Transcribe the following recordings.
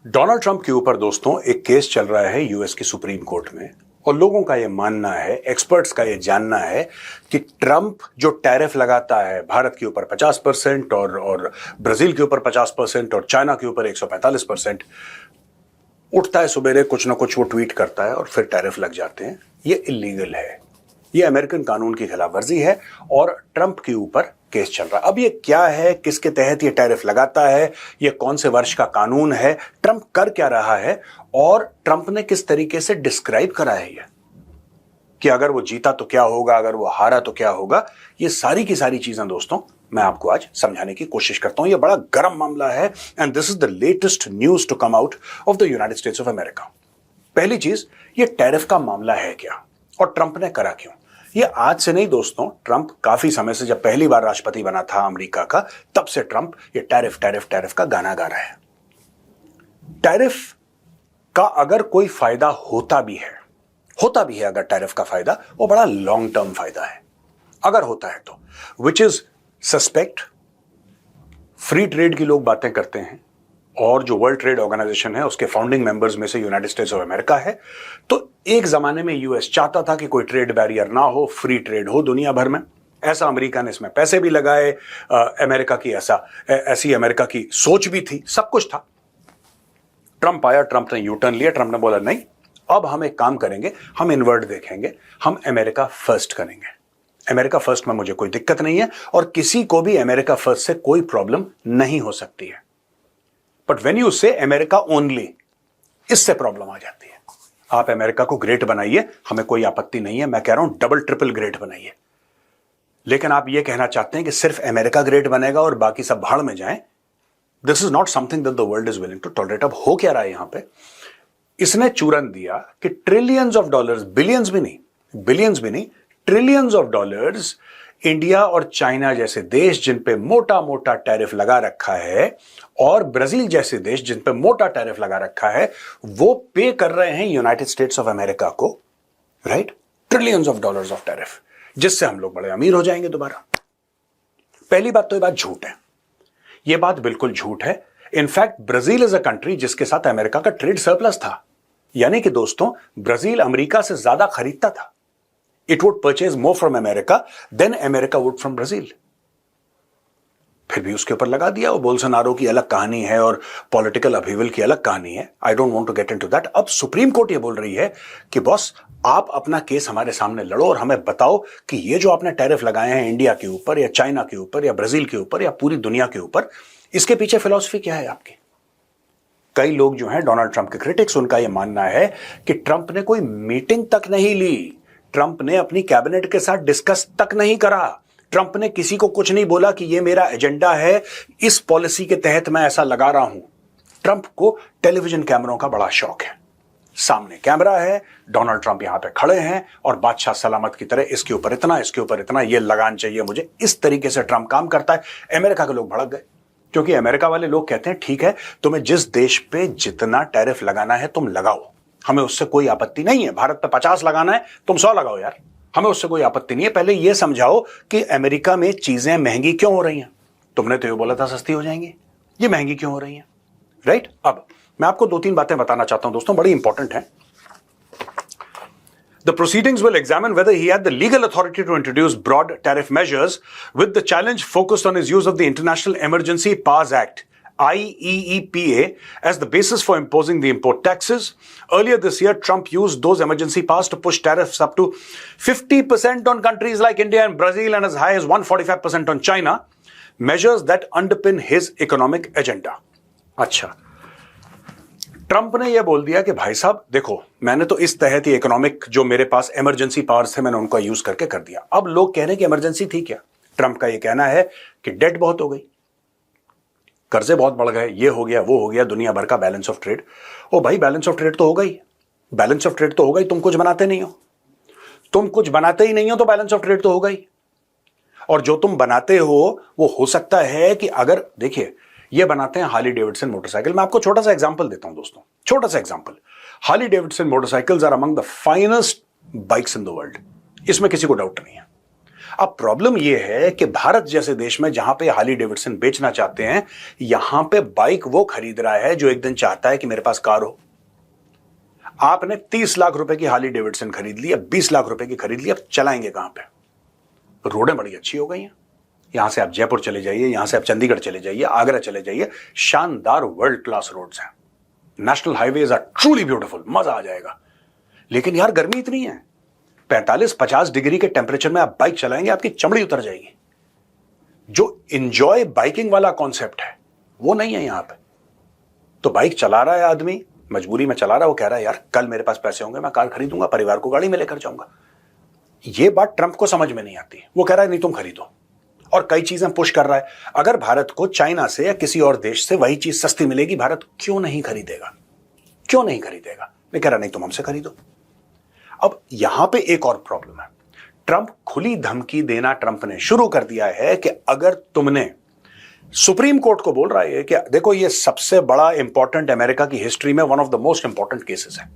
Donald Trump के ऊपर दोस्तों एक केस चल रहा है यूएस की सुप्रीम कोर्ट में और लोगों का यह मानना है, एक्सपर्ट्स का यह जानना है कि ट्रंप जो टैरिफ लगाता है भारत के ऊपर 50% और ब्राजील के ऊपर 50% और चाइना के ऊपर 145%, उठता है सुबेरे कुछ ना कुछ वो ट्वीट करता है और फिर टैरिफ लग जाते हैं। ये इलीगल है, ये अमेरिकन कानून की खिलाफवर्जी है और ट्रंप के ऊपर केस चल रहा है। अब ये क्या है, किसके तहत ये टैरिफ लगाता है, ये कौन से वर्ष का कानून है, ट्रंप कर क्या रहा है और ट्रंप ने किस तरीके से डिस्क्राइब करा है ये कि अगर वो जीता तो क्या होगा, अगर वो हारा तो क्या होगा। ये सारी की सारी चीजें दोस्तों मैं आपको आज समझाने की कोशिश करता हूं। ये बड़ा गर्म मामला है and this is the latest news to come out of the United States of America. पहली चीज, ये टैरिफ का मामला है क्या और ट्रंप ने करा क्यों। ये आज से नहीं दोस्तों, ट्रंप काफी समय से, जब पहली बार राष्ट्रपति बना था अमेरिका का, तब से ट्रंप ये टैरिफ टैरिफ टैरिफ का गाना गा रहा है। टैरिफ का अगर कोई फायदा होता भी है अगर टैरिफ का फायदा, वो बड़ा लॉन्ग टर्म फायदा है अगर होता है तो, which is suspect. Free trade की लोग बातें करते हैं और जो वर्ल्ड ट्रेड ऑर्गेनाइजेशन है उसके फाउंडिंग मेंबर्स में से यूनाइटेड स्टेट्स ऑफ अमेरिका है। तो एक जमाने में यूएस चाहता था कि कोई ट्रेड बैरियर ना हो, फ्री ट्रेड हो दुनिया भर में। ऐसा अमेरिका ने इसमें पैसे भी लगाए, अमेरिका की ऐसी अमेरिका की सोच भी थी, सब कुछ था। ट्रंप आया, ट्रंप ने यू टर्न लिया, ट्रंप ने बोला नहीं, अब हम एक काम करेंगे, हम इनवर्ट देखेंगे, हम अमेरिका फर्स्ट करेंगे। अमेरिका फर्स्ट में मुझे कोई दिक्कत नहीं है और किसी को भी अमेरिका फर्स्ट से कोई प्रॉब्लम नहीं हो सकती है। बट वेन यू से अमेरिका ओनली, इससे प्रॉब्लम आ जाती है। आप अमेरिका को ग्रेट बनाइए, हमें कोई आपत्ति नहीं है, मैं कह रहा हूं डबल ट्रिपल ग्रेट बनाइए। लेकिन आप यह कहना चाहते हैं कि सिर्फ अमेरिका ग्रेट बनेगा और बाकी सब भाड़ में जाएं। This is not something that the world is willing to tolerate. अब हो क्या रहा है यहां पे, इसने चूरन दिया कि ट्रिलियंस ऑफ डॉलर्स, बिलियंस भी नहीं, ट्रिलियंस ऑफ डॉलर्स इंडिया और चाइना जैसे देश जिन पे मोटा मोटा टैरिफ लगा रखा है और ब्राजील जैसे देश जिन पे मोटा टैरिफ लगा रखा है, वो पे कर रहे हैं यूनाइटेड स्टेट्स ऑफ अमेरिका को, right, trillions of dollars of tariff, जिससे हम लोग बड़े अमीर हो जाएंगे दोबारा। पहली बात तो ये बात झूठ है, ये बात बिल्कुल झूठ है। In fact Brazil is a country जिसके साथ अमेरिका का ट्रेड सरप्लस था, यानी कि दोस्तों ब्राजील अमेरिका से ज्यादा खरीदता था। It would purchase more from America than America would from Brazil. फिर भी उसके ऊपर लगा दिया। वो बोल्सोनारो की अलग कहानी है और पॉलिटिकल अपहीवल की अलग कहानी है। I don't want to get into that. अब सुप्रीम कोर्ट ये बोल रही है कि बॉस आप अपना केस हमारे सामने लड़ो और हमें बताओ कि ये जो आपने टैरिफ लगाए हैं इंडिया के ऊपर या चाइना के ऊपर या ब्राजील के ऊपर या पूरी दुनिया के ऊपर, इसके पीछे फिलॉसफी क्या है आपकी। कई लोग जो हैं डोनाल्ड ट्रंप के क्रिटिक्स, उनका यह मानना है कि ट्रंप ने कोई मीटिंग तक नहीं ली, ट्रंप ने अपनी कैबिनेट के साथ डिस्कस तक नहीं करा, ट्रंप ने किसी को कुछ नहीं बोला कि ये मेरा एजेंडा है, इस पॉलिसी के तहत मैं ऐसा लगा रहा हूं। ट्रंप को टेलीविजन कैमरों का बड़ा शौक है, सामने कैमरा है, डोनाल्ड ट्रंप यहां पे खड़े हैं और बादशाह सलामत की तरह इसके ऊपर इतना, इसके ऊपर इतना, ये लगान चाहिए मुझे, इस तरीके से ट्रंप काम करता है। अमेरिका के लोग भड़क गए क्योंकि अमेरिका वाले लोग कहते हैं ठीक है, तुम्हें जिस देश पे जितना टैरिफ लगाना है तुम लगाओ, हमें उससे कोई आपत्ति नहीं है। भारत पे 50 लगाना है, तुम 100 लगाओ यार, हमें उससे कोई आपत्ति नहीं है। पहले यह समझाओ कि अमेरिका में चीजें महंगी क्यों हो रही हैं। तुमने तो ये बोला था सस्ती हो जाएंगी, ये महंगी क्यों हो रही हैं, राइट। अब मैं आपको 2-3 बातें बताना चाहता हूं दोस्तों, बड़ी इंपॉर्टेंट है। The proceedings will examine whether he had the legal authority to introduce broad tariff measures, with the challenge focused on his use of the International Emergency Powers Act, IEEPA, as the basis for imposing the import taxes. Earlier this year, Trump used those emergency powers to push tariffs up to 50% on countries like India and Brazil and as high as 145% on China, measures that underpin his economic agenda. अच्छा, Trump ने यह बोल दिया कि भाई साहब देखो, मैंने तो इस तहत ही इकोनॉमिक जो मेरे पास इमरजेंसी पावर्स थे मैंने उनको यूज करके कर दिया। अब लोग कह रहे हैं कि इमरजेंसी थी क्या। ट्रंप का यह कहना है कि डेट बहुत हो गई, कर्जे बहुत बढ़ गए, ये हो गया वो हो गया, दुनिया भर का बैलेंस ऑफ ट्रेड। ओ भाई बैलेंस ऑफ ट्रेड तो हो गई, बैलेंस ऑफ ट्रेड तो हो गई, तुम कुछ बनाते नहीं हो, तुम कुछ बनाते ही नहीं हो तो बैलेंस ऑफ ट्रेड तो हो गई। और जो तुम बनाते हो वो हो सकता है कि अगर देखिए ये बनाते हैं हार्ली डेविडसन मोटरसाइकिल। मैं आपको छोटा सा एग्जांपल देता हूं दोस्तों, छोटा सा example. Harley Davidson motorcycles are among the finest bikes in the world, इसमें किसी को डाउट नहीं है। अब प्रॉब्लम यह है कि भारत जैसे देश में जहां पे हार्ली डेविडसन बेचना चाहते हैं, यहां पे बाइक वो खरीद रहा है जो एक दिन चाहता है कि मेरे पास कार हो। आपने 30 लाख रुपए की हार्ली डेविडसन खरीद ली, अब 20 लाख रुपए की खरीद ली, अब चलाएंगे कहां पे? रोडें बड़ी अच्छी हो गई हैं, यहां से आप जयपुर चले जाइए, यहां से आप चंडीगढ़ चले जाइए, आगरा चले जाइए, शानदार वर्ल्ड क्लास रोड्स हैं, national highways are truly beautiful, मजा आ जाएगा। लेकिन यार गर्मी इतनी है, 45-50 डिग्री के टेंपरेचर में आप बाइक चलाएंगे, आपकी चमड़ी उतर जाएगी। जो इंजॉय बाइकिंग वाला कॉन्सेप्ट है वो नहीं है यहां पे। तो बाइक चला रहा है आदमी, मजबूरी में चला रहा है, वो कह रहा है यार कल मेरे पास पैसे होंगे, मैं कार खरीदूंगा, परिवार को गाड़ी में लेकर जाऊंगा। ये बात ट्रंप को समझ में नहीं आती, वो कह रहा है नहीं तुम खरीदो, और कई चीजें पुश कर रहा है। अगर भारत को चाइना से या किसी और देश से वही चीज सस्ती मिलेगी, भारत क्यों नहीं खरीदेगा? क्यों नहीं खरीदेगा? मैं कह रहा नहीं तुम हमसे खरीदो। अब यहां पे एक और प्रॉब्लम है, ट्रंप खुली धमकी देना ट्रंप ने शुरू कर दिया है कि अगर तुमने सुप्रीम कोर्ट को बोल रहा है कि देखो ये सबसे बड़ा इंपॉर्टेंट अमेरिका की हिस्ट्री में one of the most important cases है,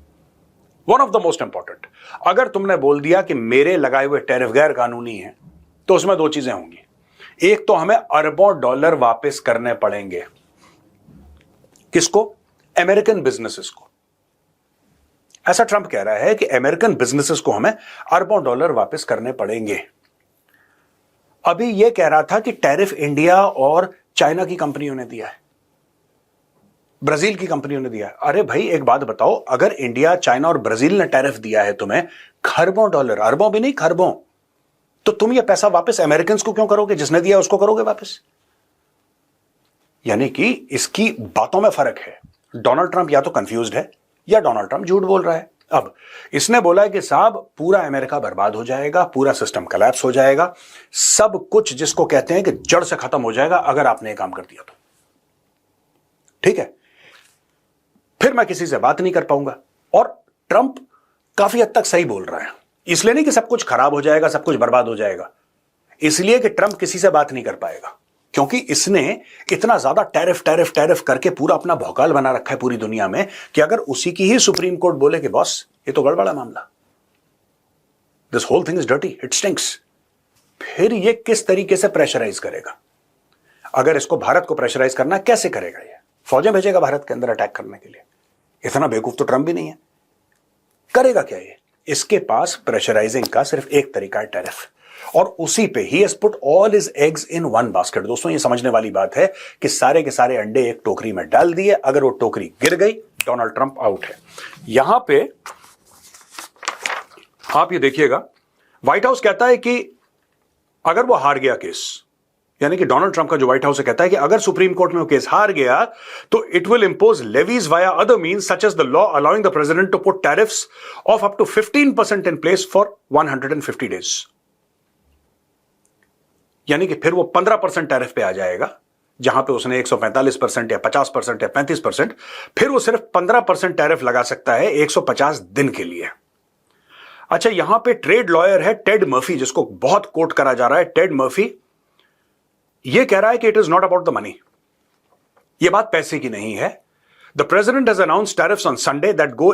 one of the most important. अगर तुमने बोल दिया कि मेरे लगाए हुए टैरिफ गैर कानूनी है, तो उसमें दो चीजें होंगी, एक तो हमें अरबों डॉलर वापस करने पड़ेंगे। किसको? अमेरिकन बिजनेसेस को। ऐसा ट्रंप कह रहा है कि अमेरिकन बिजनेसेस को हमें अरबों डॉलर वापस करने पड़ेंगे। अभी यह कह रहा था कि टैरिफ इंडिया और चाइना की कंपनियों ने दिया है, ब्राजील की कंपनियों ने दिया है। अरे भाई एक बात बताओ, अगर इंडिया, चाइना और ब्राजील ने टैरिफ दिया है तुम्हें खरबों डॉलर, अरबों भी नहीं खरबों, तो तुम ये पैसा वापस अमेरिकन को क्यों करोगे? जिसने दिया उसको करोगे वापस। यानी कि इसकी बातों में फर्क है। डोनाल्ड ट्रंप या तो कंफ्यूज्ड है या डोनाल्ड ट्रंप झूठ बोल रहा है। अब इसने बोला है कि साहब पूरा अमेरिका बर्बाद हो जाएगा, पूरा सिस्टम कोलैप्स हो जाएगा, सब कुछ जिसको कहते हैं कि जड़ से खत्म हो जाएगा अगर आपने ये काम कर दिया तो। ठीक है, फिर मैं किसी से बात नहीं कर पाऊंगा। और ट्रंप काफी हद तक सही बोल रहा है, इसलिए नहीं कि सब कुछ खराब हो जाएगा, सब कुछ बर्बाद हो जाएगा, इसलिए कि ट्रंप किसी से बात नहीं कर पाएगा, क्योंकि इसने इतना ज्यादा टैरिफ टैरिफ टैरिफ करके पूरा अपना भौकाल बना रखा है पूरी दुनिया में कि अगर उसी की ही सुप्रीम कोर्ट बोले कि बॉस ये तो गड़बड़ा मामला, this whole thing is dirty, it stinks, फिर ये किस तरीके से प्रेशराइज करेगा? अगर इसको भारत को प्रेशराइज करना, कैसे करेगा? ये फौजें भेजेगा भारत के अंदर अटैक करने के लिए? इतना बेवकूफ तो ट्रंप भी नहीं है। करेगा क्या ये? इसके पास प्रेशराइजिंग का सिर्फ एक तरीका है, टैरिफ, और उसी पे he has put all his eggs in one basket. दोस्तों ये समझने वाली बात है कि सारे के सारे अंडे एक टोकरी में डाल दिए, अगर वो टोकरी गिर गई डोनाल्ड ट्रंप आउट है। यहां पे आप ये देखिएगा, व्हाइट हाउस कहता है कि अगर वो हार गया केस, यानी कि डोनाल्ड ट्रंप का जो व्हाइट हाउस कहता है कि अगर सुप्रीम कोर्ट में वो केस हार गया तो it will impose levies via other means such as the law allowing the president to put tariffs of up to 15% in place for 150 days. यानी कि फिर वो 15% टैरिफ पे आ जाएगा, जहां पे उसने 145% या 50% या 35%, फिर वो सिर्फ 15% टैरिफ लगा सकता है 150 दिन के लिए। अच्छा, यहां पे ट्रेड लॉयर है टेड मर्फी, जिसको बहुत कोट करा जा रहा है। टेड मर्फी ये कह रहा है कि it is not about the money, ये बात पैसे की नहीं है। The president has announced tariffs on Sunday that go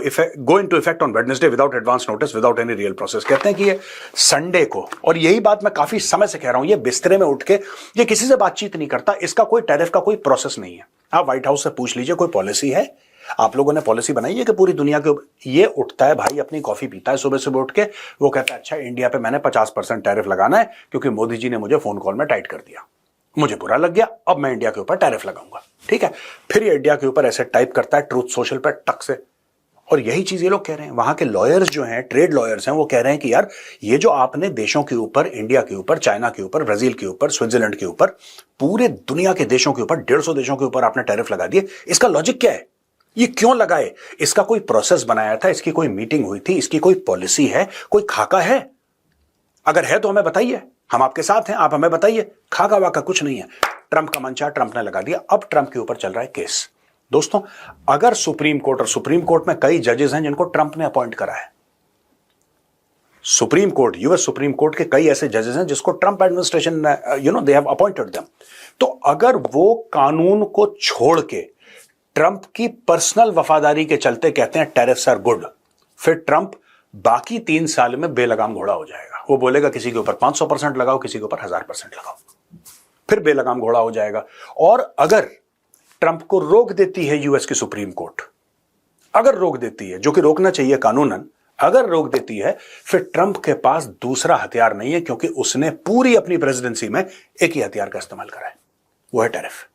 into effect on Wednesday without advance notice, without any real process। कहते हैं कि ये संडे को, और यही बात मैं काफी समय से कह रहा हूं, ये बिस्तरे में उठ के ये किसी से बातचीत नहीं करता, इसका कोई टैरिफ का कोई प्रोसेस नहीं है। आप व्हाइट हाउस से पूछ लीजिए, कोई पॉलिसी है? आप लोगों ने पॉलिसी बनाई है कि पूरी दुनिया के? ये उठता है भाई, अपनी कॉफी पीता है सुबह सुबह उठ के, वो कहता है अच्छा इंडिया पे मैंने 50% टैरिफ लगाना है क्योंकि मोदी जी ने मुझे फोन कॉल में टाइट कर दिया, मुझे बुरा लग गया, अब मैं इंडिया के ऊपर टैरिफ लगाऊंगा। ठीक है, फिर ये इंडिया के ऊपर ऐसे टाइप करता है ट्रूथ सोशल पर टक से, और यही चीज ये लोग कह रहे हैं। वहां के लॉयर्स जो हैं, ट्रेड लॉयर्स हैं, वो कह रहे हैं कि यार ये जो आपने देशों के ऊपर, इंडिया के ऊपर, चाइना के ऊपर, ब्राजील के ऊपर, स्विट्जरलैंड के ऊपर, पूरे दुनिया के देशों के ऊपर, 150 देशों के ऊपर आपने टैरिफ लगा दिए, इसका लॉजिक क्या है? ये क्यों लगाए? इसका कोई प्रोसेस बनाया था? इसकी कोई मीटिंग हुई थी? इसकी कोई पॉलिसी है? कोई खाका है? अगर है तो हमें बताइए, हम आपके साथ हैं, आप हमें बताइए। खाका वाका कुछ नहीं है, ट्रंप का मंचा ट्रंप ने लगा दिया। अब ट्रंप के ऊपर चल रहा है केस। दोस्तों अगर सुप्रीम कोर्ट, और सुप्रीम कोर्ट में कई जजेस हैं जिनको ट्रंप ने अपॉइंट करा है, supreme court, US supreme court के कई ऐसे जजेस हैं जिसको Trump administration they have appointed them, तो अगर वो कानून को छोड़ के ट्रंप की पर्सनल वफादारी के चलते कहते हैं टैरिफ्स आर गुड, फिर ट्रंप बाकी 3 साल में बेलगाम घोड़ा हो जाएगा। वो बोलेगा किसी के ऊपर 500% लगाओ, किसी के ऊपर 1000% लगाओ, फिर बेलगाम घोड़ा हो जाएगा। और अगर ट्रंप को रोक देती है यूएस की सुप्रीम कोर्ट, अगर रोक देती है, जो कि रोकना चाहिए कानूनन, अगर रोक देती है, फिर ट्रंप के पास दूसरा हथियार नहीं है, क्योंकि उसने पूरी अपनी प्रेसिडेंसी में एक ही हथियार का इस्तेमाल करा है, वो है टैरिफ।